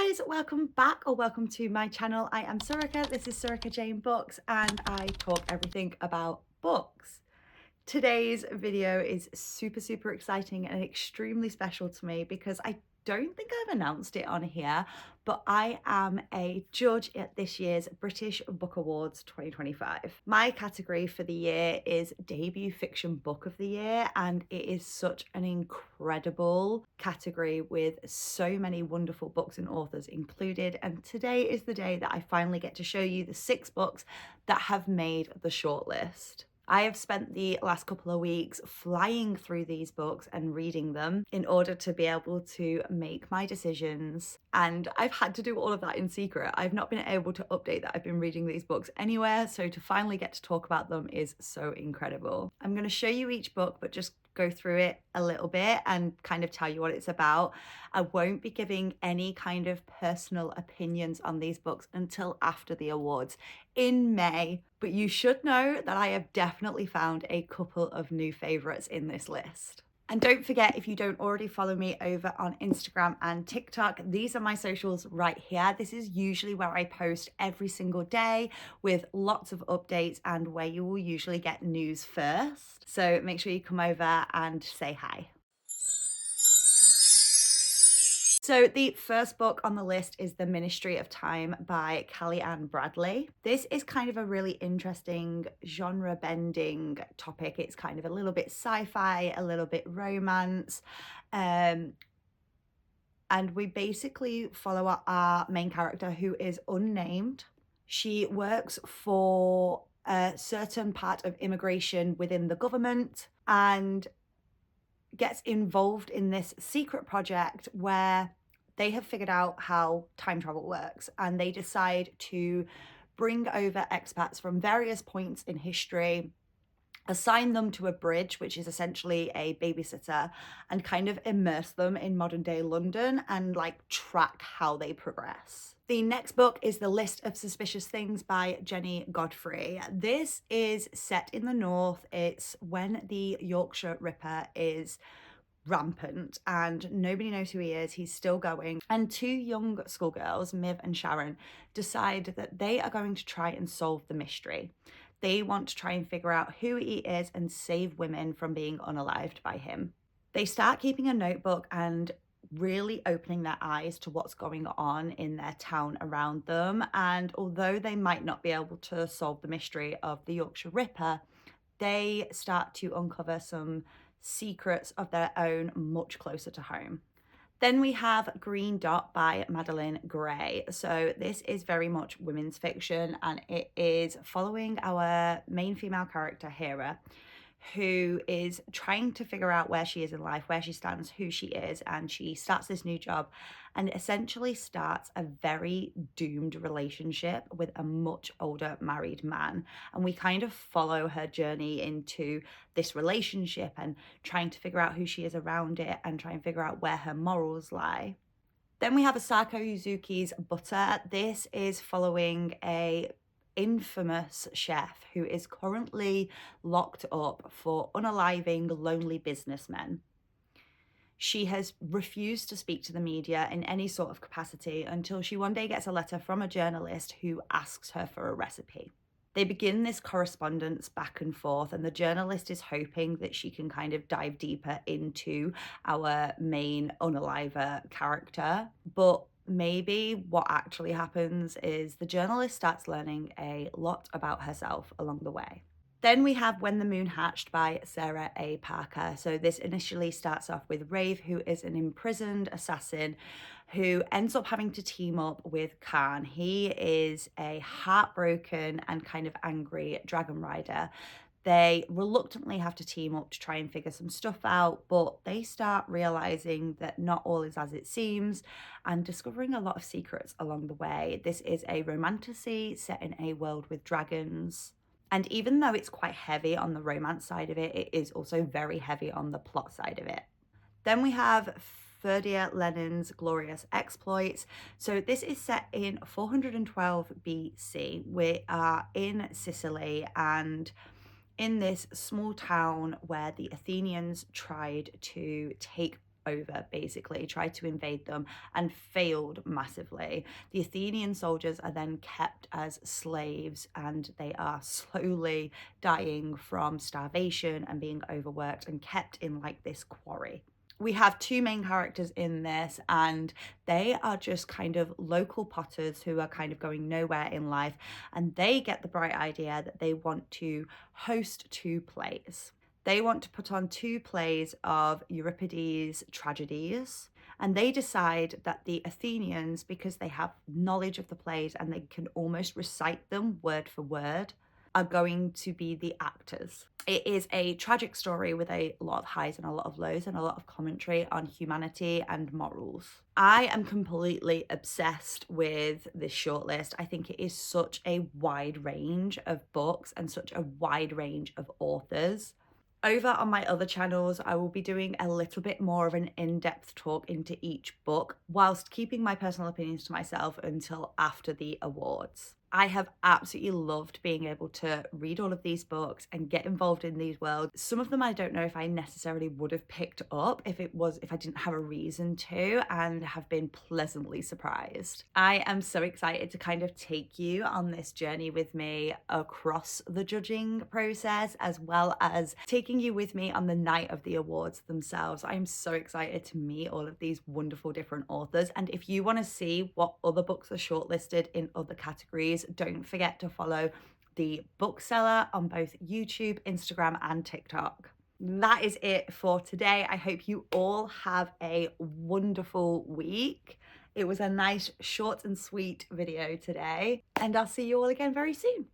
guys, welcome back or welcome to my channel. I am Suraka, this is SurakaJaneBooks, and I talk everything about books. Today's video is super exciting and extremely special to me because I don't think I've announced it on here, but I am a judge at this year's British Book Awards 2025. My category for the year is Debut Fiction Book of the Year, and it is such an incredible category with so many wonderful books and authors included. And today is the day that I finally get to show you the 6 books that have made the shortlist. I have spent the last couple of weeks flying through these books and reading them in order to be able to make my decisions. And I've had to do all of that in secret. I've not been able to update that I've been reading these books anywhere. So to finally get to talk about them is so incredible. I'm going to show you each book, but just go through it a little bit and kind of tell you what it's about. I won't be giving any kind of personal opinions on these books until after the awards in May, but you should know that I have definitely found a couple of new favorites in this list. And don't forget, if you don't already follow me over on Instagram and TikTok, these are my socials right here. This is usually where I post every single day with lots of updates and where you will usually get news first. So make sure you come over and say hi. So the first book on the list is The Ministry of Time by Kaliane Bradley. This is kind of a really interesting genre-bending topic. It's kind of a little bit sci-fi, a little bit romance. And we basically follow our main character, who is unnamed. She works for a certain part of immigration within the government and gets involved in this secret project where they have figured out how time travel works, and they decide to bring over expats from various points in history, assign them to a bridge, which is essentially a babysitter, and kind of immerse them in modern day London and like track how they progress. The next book is The List of Suspicious Things by Jennie Godfrey. This is set in the north. It's when the Yorkshire Ripper is rampant and nobody knows who he is. He's still going, and 2 young schoolgirls, Miv and Sharon, decide that they are going to try and solve the mystery. They want to try and figure out who he is and save women from being unalived by him. They start keeping a notebook and really opening their eyes to what's going on in their town around them, and although they might not be able to solve the mystery of the Yorkshire Ripper, they start to uncover some secrets of their own much closer to home. Then we have Green Dot by Madeleine Gray. So this is very much women's fiction, and it is following our main female character, Hera, who is trying to figure out where she is in life, where she stands, who she is, and she starts this new job and essentially starts a very doomed relationship with a much older married man. And we kind of follow her journey into this relationship and trying to figure out who she is around it and try and figure out where her morals lie. Then we have Asako Yuzuki's Butter. This is following a infamous chef who is currently locked up for unaliving lonely businessmen. She has refused to speak to the media in any sort of capacity until she one day gets a letter from a journalist who asks her for a recipe. They begin this correspondence back and forth, and the journalist is hoping that she can kind of dive deeper into our main unaliver character. But maybe what actually happens is the journalist starts learning a lot about herself along the way. Then we have When the Moon Hatched by Sarah A. Parker. So this initially starts off with Rave, who is an imprisoned assassin who ends up having to team up with Khan. He is a heartbroken and kind of angry dragon rider. They reluctantly have to team up to try and figure some stuff out, but they start realizing that not all is as it seems and discovering a lot of secrets along the way. This is a romantasy set in a world with dragons. And even though it's quite heavy on the romance side of it, it is also very heavy on the plot side of it. Then we have Ferdia Lennon's Glourious Exploits. So this is set in 412 BC. We are in Sicily, and in this small town where the Athenians tried to take over, basically, tried to invade them and failed massively. The Athenian soldiers are then kept as slaves, and they are slowly dying from starvation and being overworked and kept in like this quarry. We have two main characters in this, and they are just kind of local potters who are kind of going nowhere in life, and they get the bright idea that they want to host two plays. They want to put on two plays of Euripides' tragedies, and they decide that the Athenians, because they have knowledge of the plays and they can almost recite them word for word, are going to be the actors. It is a tragic story with a lot of highs and a lot of lows and a lot of commentary on humanity and morals. I am completely obsessed with this shortlist. I think it is such a wide range of books and such a wide range of authors. Over on my other channels, I will be doing a little bit more of an in-depth talk into each book, whilst keeping my personal opinions to myself until after the awards. I have absolutely loved being able to read all of these books and get involved in these worlds. Some of them I don't know if I necessarily would have picked up if I didn't have a reason to, and have been pleasantly surprised. I am so excited to kind of take you on this journey with me across the judging process, as well as taking you with me on the night of the awards themselves. I'm so excited to meet all of these wonderful different authors. And if you want to see what other books are shortlisted in other categories, don't forget to follow the bookseller on both YouTube, Instagram, and TikTok. That is it for today. I hope you all have a wonderful week. It was a nice, short and sweet video today, and I'll see you all again very soon.